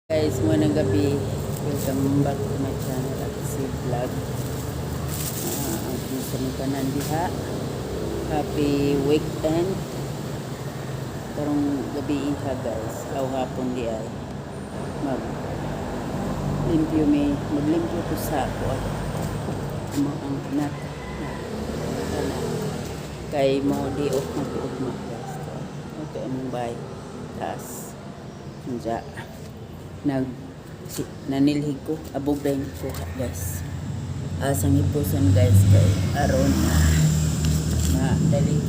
Guys, magandang gabi. Welcome back to my channel at si vlog. Ang sa mga tanan diha. Happy weekend. Karong gabi ha guys. Aw hapon di ay maglimpyo to sa ako at ang nat kay mo di off na guys. Ito ang bay tas nja nanilhig ko abog rin ko guys asang ipuson guys kay aron na dali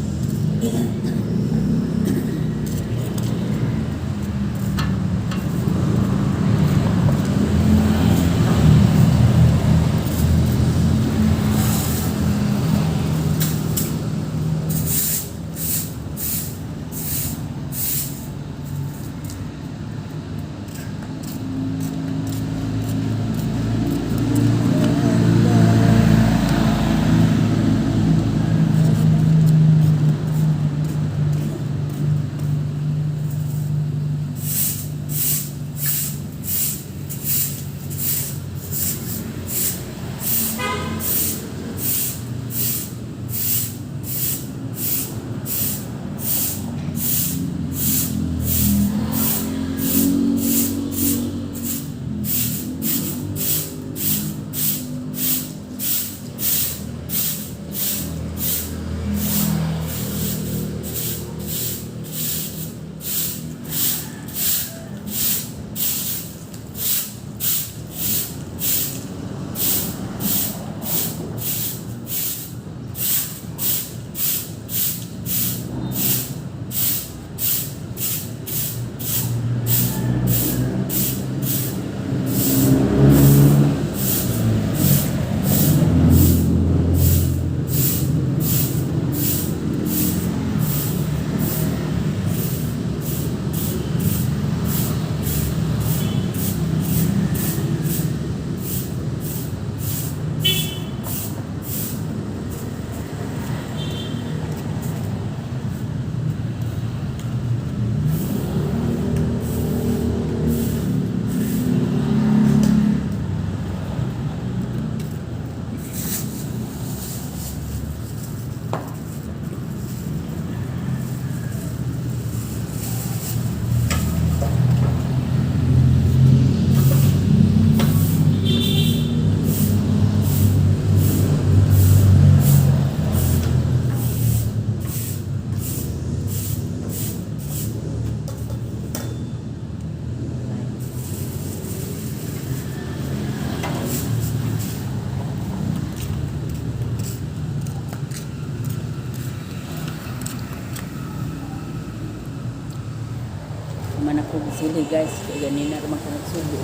man ako sili guys kaya ganina naman ka nagsubo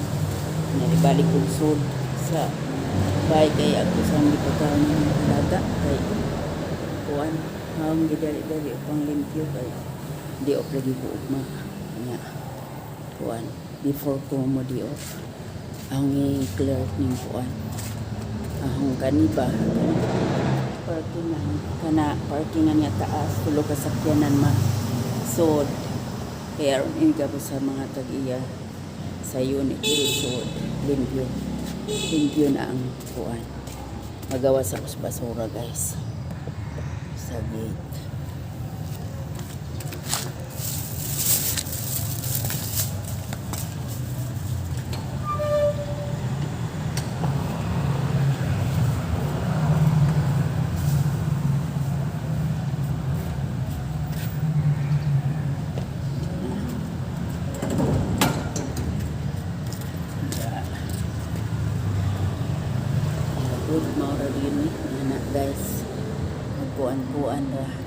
naribalik kong sud sa bahay kay ako sa mga pagkaon ng daga kay kuan hang gidali-dali pang limpyo kay di off lagi ko ugma nga kuan before ko mo di off ang i-clear ning kuan ang kaniba parkingan nga taas tulo ka sakyanan ma so kaya ron ini gabo sa mga tag-iya sa unit resort limpyo na ang kuan magawa sa basura guys sa gate good maura din anak guys magkuan-kuan ra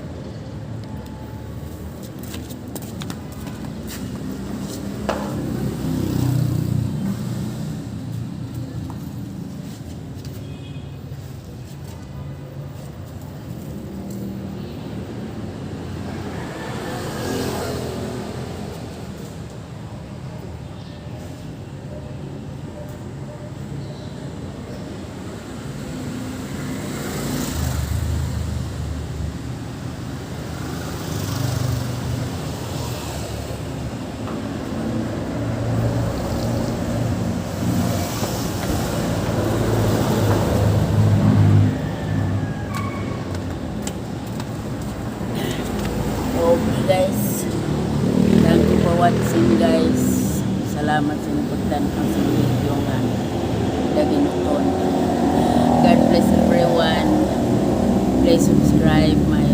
guys. Thank you for watching guys. Salamat sa pagtanaw sa video nga naginuton. God bless everyone. Please subscribe my